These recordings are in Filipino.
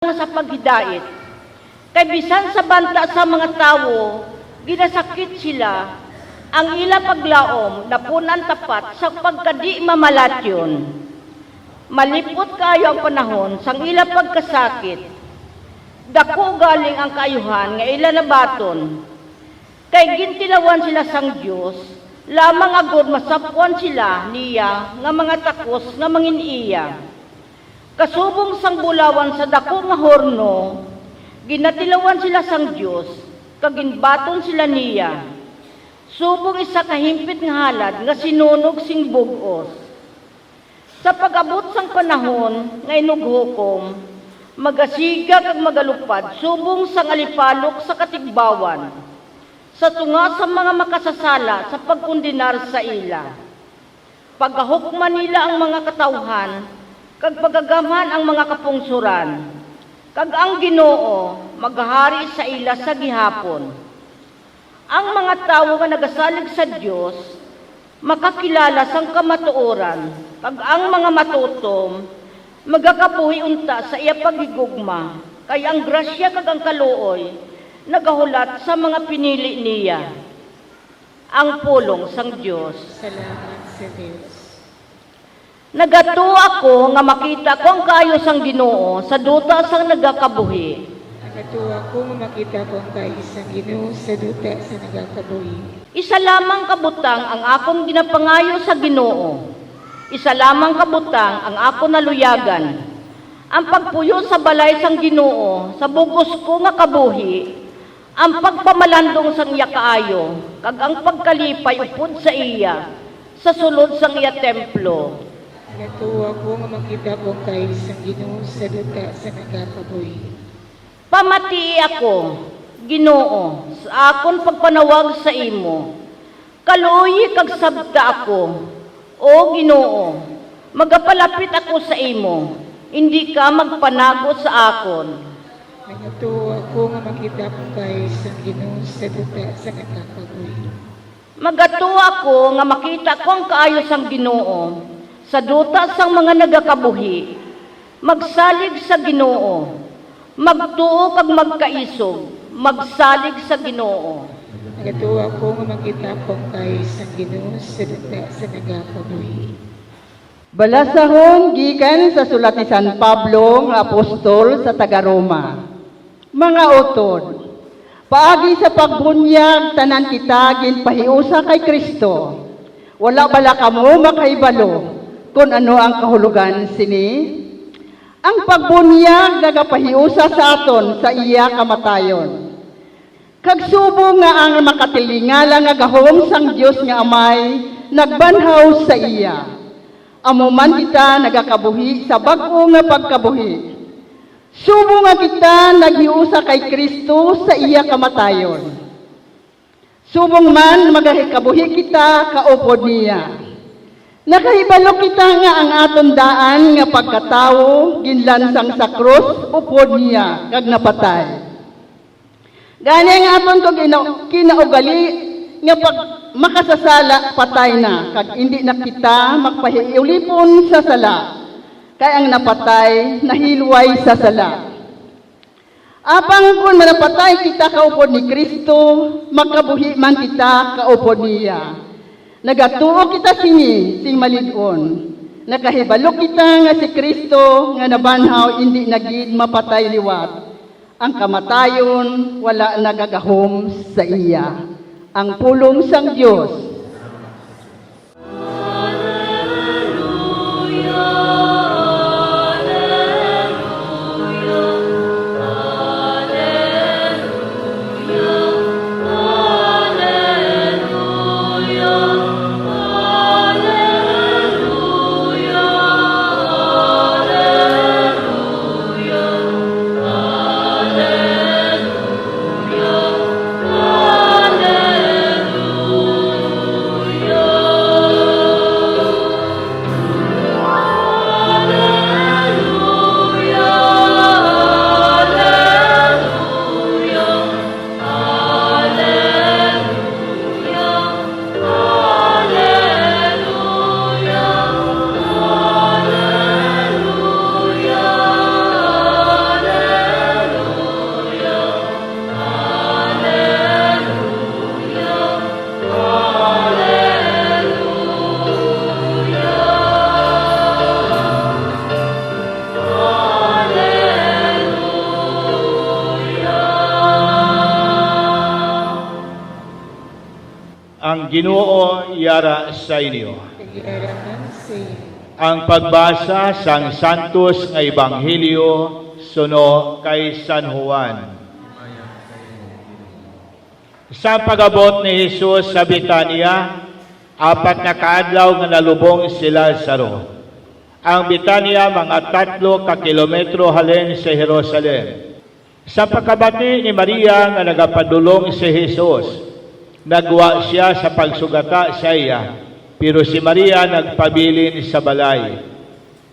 sa paghidait. Kay bisan sa banta sa mga tawo, ginasakit sila, ang ila paglaom na punan tapat sa pagkadi mamalatyon. Malipot kayo ang panahon sang ila pagkasakit. Dako galing ang kaayuhan nga ila nabaton. Kay gintilawan sila sang Dios, lamang agud masapuan sila niya nga mga takos nga mangin-iya. Kasubong sang bulawan sa dako nga horno, ginatilawan sila sang Dios, kaginbaton sila niya. Subong isa kahimpit nga halad nga sinunog sing bugos. Sa pag-abot sang panahon nga inughukom, magasiga kag magalupad subong sang alipalok sa katigbawan. Sa tunga sa mga makasasala sa pagkundinar sa ila. Paghahukman nila ang mga katawhan, kag pagagaman ang mga kapungsuran, kag ang Ginoo maghahari sa ila sa gihapon. Ang mga tawo nga nagasalig sa Dios makakilala sang kamatuoran, kag ang mga matutom magakabuhi unta sa iya paghigugma, kay ang grasya kag ang kaluoy nagahulat sa mga pinili niya. Ang pulong sang Dios. Salamat sa Diyos. Nagato ako nga makita ko ang kaayo sang Ginoo sa duta sang nagakabuhi. Nagatuwa ko nga makita ko ang kaisang Ginoo sa duta sa nagakabuhi. Isa lamang kabutang ang akong ginapangayo sa Ginoo. Isa lamang kabutang ang ako naluyagan. Ang pagpuyo sa balay sang Ginoo sa bugos ko nga kabuhi, ang pagpamalandong sang iya kaayo, kag ang pagkalipay upod sa iya sa sulod sang iya templo. Nagatuwa ko nga makita ko ang kaisang Ginoo sa duta sa nagakabuhi. Pamatii ako, Ginoo, sa akon pagpanawag sa imo. Kaluoy kag sabta ako, o Ginoo, magapalapit ako sa imo, hindi ka magpanago sa akon. Nagatuwa ko nga makita ko ang kaisang Ginoo sa duta sa nagakabuhi. Magatuwa ako nga makita ko ang kaayos sang Ginoo sa duta sang mga nagakabuhi. Magsalig sa Ginoo, magtuo kag magkaisog, magsalig sa Ginoo. Nagatuwa ko nga makita ko ang kaisang Ginoo sa duta sa nagakabuhi. Balasahon gikan sa sulat ni San Pablo nga apostol sa taga-Roma. Mga utod, paagi sa pagbunyag tanan kita ginpahiusa kay Kristo. Wala bala kamo makaibalo kung ano ang kahulugan sini? Ang pagbunyag nagapahiusa sa aton sa iya kamatayon. Kagsubo nga ang makatilingala nga gahom sang Dios nga Amay nagbanhaw sa iya. Amo man kita nagakabuhi sa bag-o nga pagkabuhi. Subo nga kita naghiusa kay Kristo sa iya kamatayon. Subong man magahikabuhi kita kaupod niya. Nakahibalo kita nga ang aton daan nga pagkatawo ginlansang sa krus upod niya kag napatay. Gani ang aton ko kinaugali nga pag makasasala patay na kag hindi na kita magpahiulipon sa sala kay ang napatay nahilway sa sala. Apang kung manapatay kita kaupod ni Kristo, magkabuhi man kita kaupod niya. Nagatuo kita sing malid-on. Nakahibalo kita nga si Kristo nga nabanhaw hindi nagid mapatay liwat. Ang kamatayon wala nagagahom sa iya. Ang pulong sang Dios. Ginoo yara sa inyo. Kagiraman sa iyo. Ang pagbasa sang Santos nga Ebanghelyo suno kay San Juan. Sa pagabot ni Jesus sa Betania, 4 na kaadlaw nga nalubong si Lazaro. Ang Betania mga 3 ka kilometro halin sa Jerusalem. Sa pagkabati ni Maria nga nagapadulong si Jesus, nagwa siya sa pagsugata sa iya, pero si Maria nagpabilin sa balay.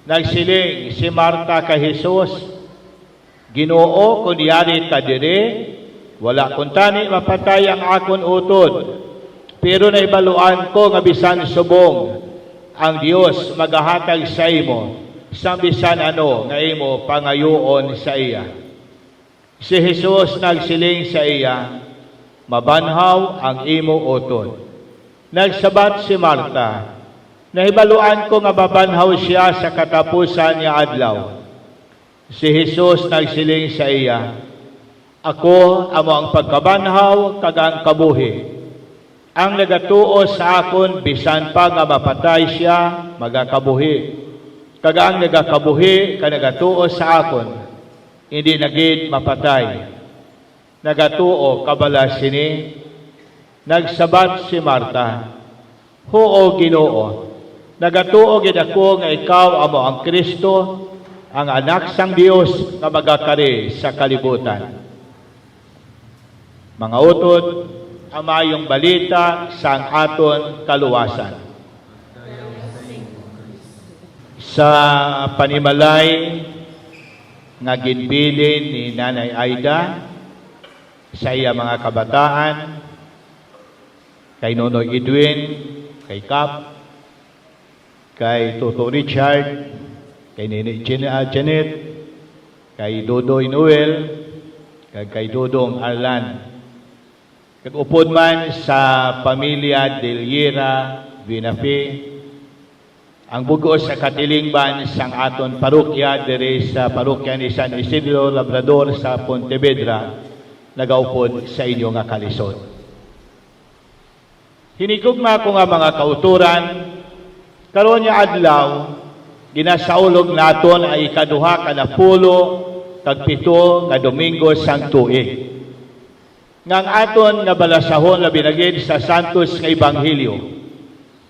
Nagsiling si Marta kay Jesus, Ginoo, kung yari ta dire, wala kung tani mapatay ang akon utod. Pero naibaluan ko nga bisan subong, ang Dios magahatag sa imo, sa bisan ano nga imo pangayoon sa iya. Si Jesus nagsiling sa iya, mabanhaw ang imo utod. Nagsabat si Marta, nahibaluan ko nga babanhaw siya sa katapusan niya adlaw. Si Jesus nagsiling sa iya, ako amo ang pagkabanhaw kag ang kabuhi. Ang nagatuo sa akon bisan pa nga mapatay siya, magakabuhi. Kag ang nagakabuhi ka nagatuo sa akon, hindi nagid mapatay. Nagatuo kabala sini. Nagsabat si Marta, Huo Ginoo, nagatuo gid ako nga ikaw amo ang Kristo, ang anak sang Dios nga magakari sa kalibutan. Mga utod, amayong balita sang aton kaluwasan. Sa panimalay nga ginbilin ni Nanay Aida sa iya mga kabataan, kay Nonoy Edwin, kay Cap, kay Toto Richard, kay Nini Janet, kay Dodoy Noel, kay Dodong Arlan. Kag-upod man sa pamilya Deliera Vinafe, ang bugos sa katilingban sang aton parokya diri sa parokya ni San Isidro Labrador sa Pontevedra, nagaupod sa inyo nga kalisod. Hinigugma ko nga mga kauturan, karon nga adlaw, ginasaulog naton ay ikaduha ka na pulo, tagpito nga Domingo sang tuig. Ngang aton nga balasahon na binagid sa Santos nga Ebanghelyo,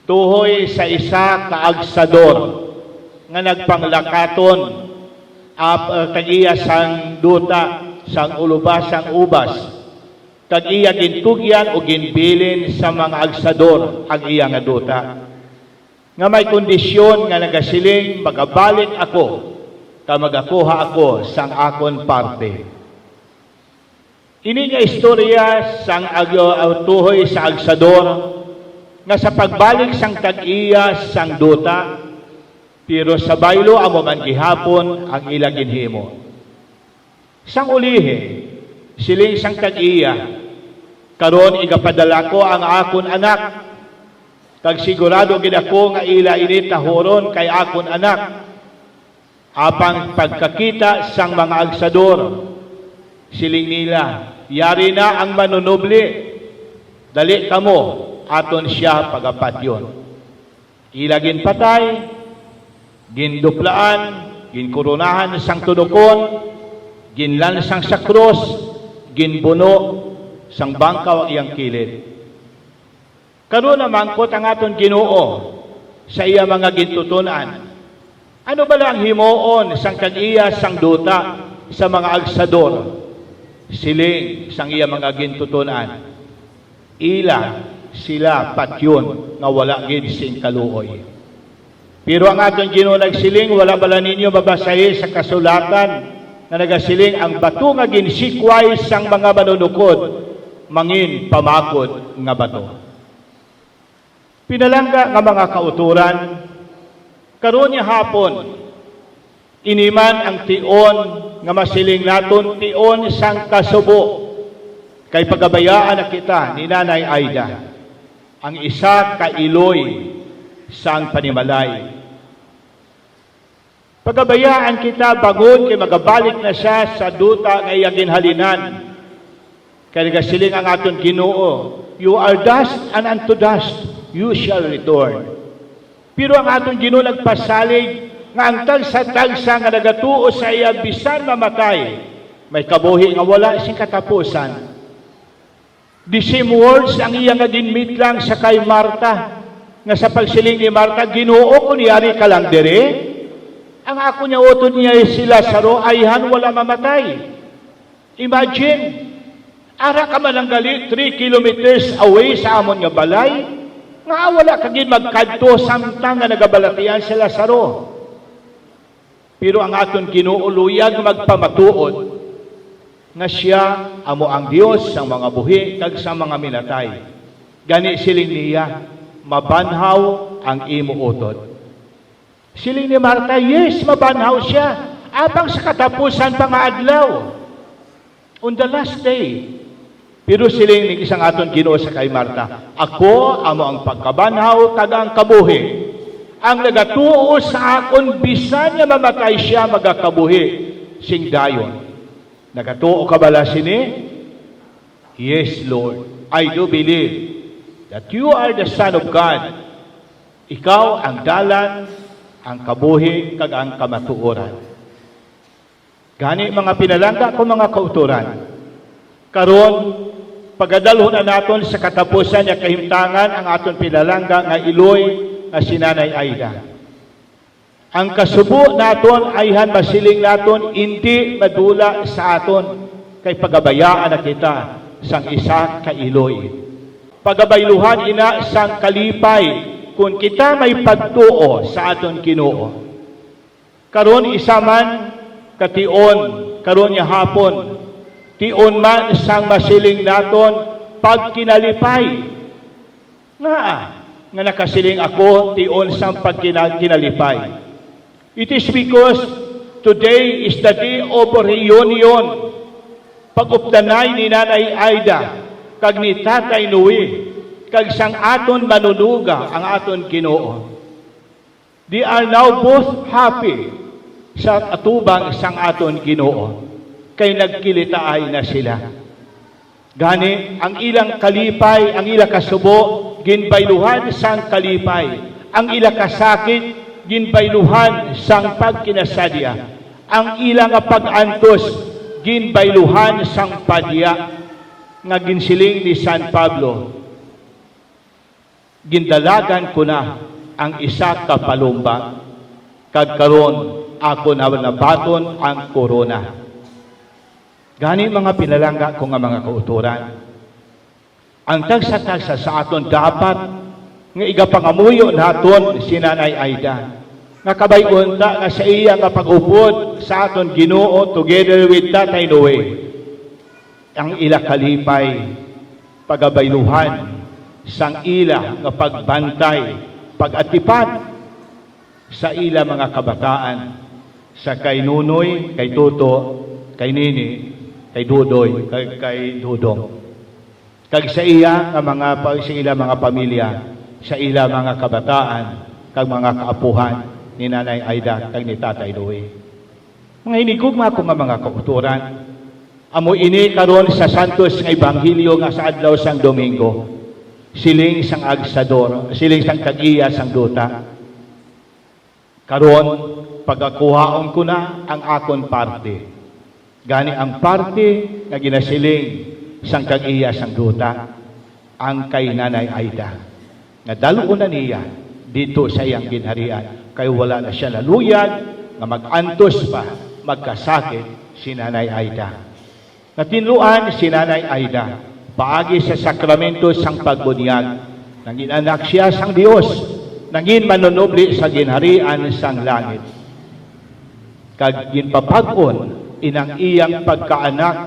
tuhoy sa isa ka agsador nga nagpanglakaton kag iya sang duta, sang ulubasang ubas, kag iya gintugyan o ginbilin sa mga agsador ang iya nga duta. Nga may kondisyon nga nagasiling, magabalik ako, ka magakuha ako sang akon parte. Ini nga istorya sang tuhoy sa agsador, nga sa pagbalik sang tag-iya sang duta, pero sa baylo amo man gihapon ang ila ginhimo. Sang ulihe, siling sang tag-iya, karon igapadala ko ang akon anak, kag sigurado gid ako nga ila ini tahoron kay akon anak. Apang pagkakita sang mga agsador, siling nila, yari na ang manunubli, dali kamo, aton siya pagapatyon. Ila ginpatay, ginduplaan, ginkurunahan sang tudukon, ginlansang sa krus, ginbuno, sang bangkaw iyang kilid. Karon naman ko ang aton Ginoo sa iya mga gintutunan. Ano ba lang himuon sang kag-iya sang duta sa mga agsador? Siling sang iya mga gintutunan. Ila sila patyon nga wala gid sing kaluoy. Pero ang aton Ginoo nagsiling, wala bala ninyo babasahi sa kasulatan na nagasiling ang bato nga ginsikway sang mga manunukod mangin pamakod nga bato. Pinalangga nga mga kauturan, karon niya hapon, iniman ang tion nga masiling naton tion sang kasubo, kay pagabayaan na kita ni Nanay Aida, ang isa ka iloy sang panimalay. Pagabayaan kita bagon kay magabalik na siya sa duta nga iya ginhalinan. Kaya nagasiling ang aton Ginoo, You are dust, and unto dust you shall return. Pero ang aton Ginoo nagpasalig nga ang tagsa-tagsa nga nagatuo sa iya bisan mamatay, may kabuhi nga wala sing katapusan. The same words ang iya nga ginmit lang sa kay Marta, nga sa pagsiling ni Marta, Ginoo, kunyari ka lang dire, ang ako niya utod niya si Lazaro, ayhan wala mamatay. Imagine, ara ka man ang gali 3 kilometers away sa amon nga balay, nga wala kagin magkadto samtang nga nagabalatian si Lazaro. Pero ang aton kinuuluyag magpamatuod nga siya amo ang Dios sa mga buhi kag sa mga minatay. Gani siling niya, mabanhaw ang imo utod. Siling ni Marta, yes, mabanhaw siya. Abang sa katapusan pa nga adlaw. On the last day. Pero siling ni isang aton Ginoo sa kay Marta, ako amo ang pagkabanhaw kag ang kabuhi. Ang nagatuo sa akon bisan nga mamatay siya magakabuhi sing dayon. Nagatuo ka bala sini? Yes, Lord. I do believe that you are the Son of God. Ikaw ang dalan, ang kabuhi kag ang kamatuoran. Gani mga pinalangga ko mga kauturan. Karon pagadalhon na naton sa katapusan nga kahimtangan ang aton pinalangga nga iloy nga si Nanay Aida. Ang kasubo naton ayhan masiling naton hindi madula sa aton kay pagabayaan na kita sang isa ka iloy. Pagabayluhan ina sang kalipay kung kita may pagtuo sa aton Ginoo. Karon isa man kation, karon nya hapon, tion man sang masiling naton pag kinalipay. Nga nakasiling ako, tion sang pag kinalipay. It is because today is the day of reunion. Pag-updanay ni Nanay Aida, kag ni Tatay Nui, kag sang aton manunuga ang aton Ginoo. They are now both happy sa atubang sang aton Ginoo. Kay nagkilitaay na sila. Gani, ang ilang kalipay, ang ilang kasubo, ginbayluhan sang kalipay. Ang ilang kasakit, ginbayluhan sang pagkinasadya. Ang ilang pag-antos, ginbayluhan sang padya. Nga ginsiling ni San Pablo, gindalagan ko na ang isa ka palumba, kag karon ako na nabaton ang korona. Gani mga pinalangga ko nga mga kauturan, ang tagsa-tagsa sa aton dapat nga igapangamuyo naton si Nanay Aida. Nga kabayon ta nga sa iya nga pag-upod sa aton Ginoo together with Tatay Noe. Ang ila kalipay, pagabayluhan, sang ila nga pagbantay, pag-atipan sa ila mga kabataan, sa kay Nunoy, kay Tuto, kay Nini, kay Dudoy, kay Dudong. Kag sa iya nga sa ila mga pamilya, sa ila mga kabataan, kag mga kaapuhan ni Nanay Aida, kag ni Tatay Noe. Mga hinigugma ko nga mga kauturan, amo ini karon sa Santos nga Ebanghelyo nga sa adlaw sang Domingo, siling sang agsador, siling sang tag-iya sang duta. Karon pagakuhaon ko na ang akon parte. Gani ang parte nga ginasiling sang tag-iya sang duta, ang kay Nanay Aida. Nga dalo na niya dito sa iyang ginharian, kay wala na siya naluyag nga mag-antos pa, magkasakit si Nanay Aida. Natinluan si Nanay Aida, paagi sa sakramento sang pagbunyag, nangin anak siya sang Dios, nangin manunubli sa ginharian sang langit. Kag ginpapag-on inang iyang pagkaanak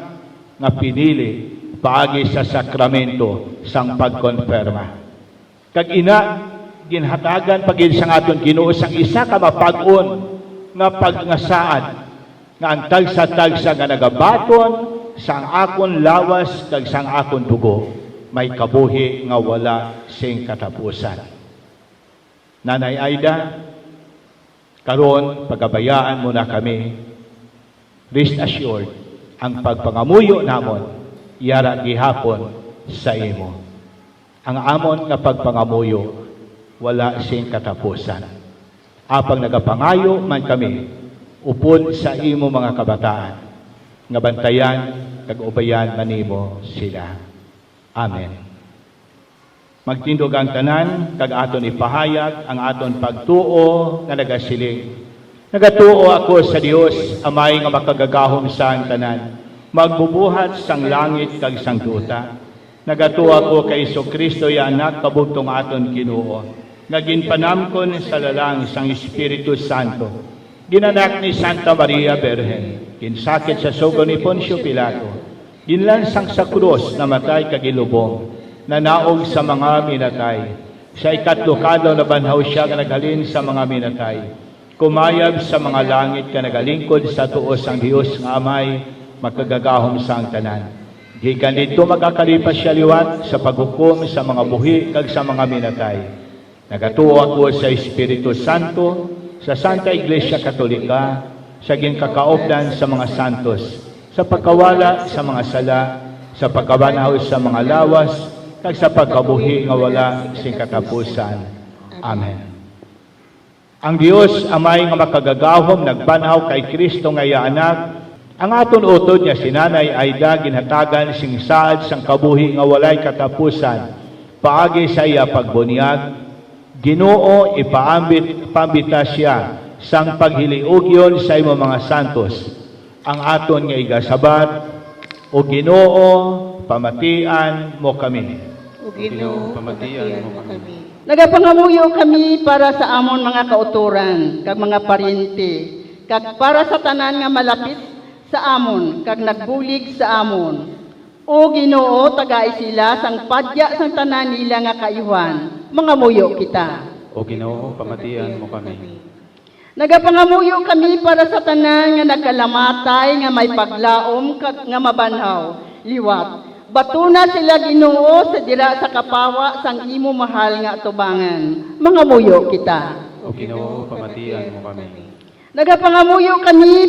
nga pinili paagi sa sakramento sang pagkonfirma. Kag ina ginhatagan pagin sang aton Ginoo sang isa ka mapag-on nga pagngasaad nga ang tagsa-tagsa nga nagabaton sang akon lawas kag sang akon dugo, may kabuhi nga wala sing katapusan. Nanay Aida, karon pagabayaan mo na kami. Rest assured, ang pagpangamuyo namon yara gihapon sa imo. Ang amon nga pagpangamuyo, wala sing katapusan. Apang nagapangayo man kami, upod sa imo mga kabataan, nga bantayan, kag-ubayan manimo sila. Amen. Magtindog ang tanan, kag aton ipahayag ang aton pagtuo nga nagasiling. Nagatuo ako sa Dios, amay nga makagagahom sa ang tanan, magbubuhat sang langit kag sang duta. Nagatuo ako kay Kristo ya anak kabugtong aton Ginoo, nga ginpanamkon sa lalang sang Espiritu Santo. Ginanak ni Santa Maria Berhen, ginsakit sa sugo ni Poncio Pilato, ginlansang sa krus, namatay kag ilubong, nanaog sa mga minatay. Sa ikatlo kadlaw nabanhaw siya nga naghalin sa mga minatay. Kumayab sa mga langit ka nagalingkod sa tuos ang Dios nga amay magkagagahom sa ang tanan. Gikan dito magkakalipas siya liwat sa paghukom sa mga buhi kag sa mga minatay. Nagatuo ako sa Espiritu Santo, sa Santa Iglesia Katolika, sa ginкакаобдан sa mga santos, sa pagkawala sa mga sala, sa pagkabanaw sa mga lawas, kag sa pagkabuhi nga wala sing katapusan. Amen. Ang Dios amay nga makagagahom nagbanhaw kay Kristo nga iya anak, ang aton utod niya sinanay Aida ginhatagan sing saad sang kabuhi nga walay katapusan, paagi sa iya pagbunyag. Ginoo pambita siya sang paghiliugyon sa imo mga santos, ang aton nga igasabat, o Ginoo pamatian mo kami. O Ginoo, pamatian mo kami. Nagapangamuyo kami para sa amon mga kauturan, kag mga paryente, kag para sa tanan nga malapit sa amon, kag nagbulig sa amon. O Ginoo, tagay sila sang padya sang tanan nila nga kaiwan, mga muyo kita. O Ginoo, pamatian mo kami. Nagapangamuyo kami para sa tanan nga nagkalamatay, nga may paglaom, kag nga mabanhaw, liwat. Batuna sila Ginoo sa dira sa kapawa sang imo mahal nga atubangan, mga muyo kita. O Ginoo, pamatian mo kami. Nagapangamuyo kami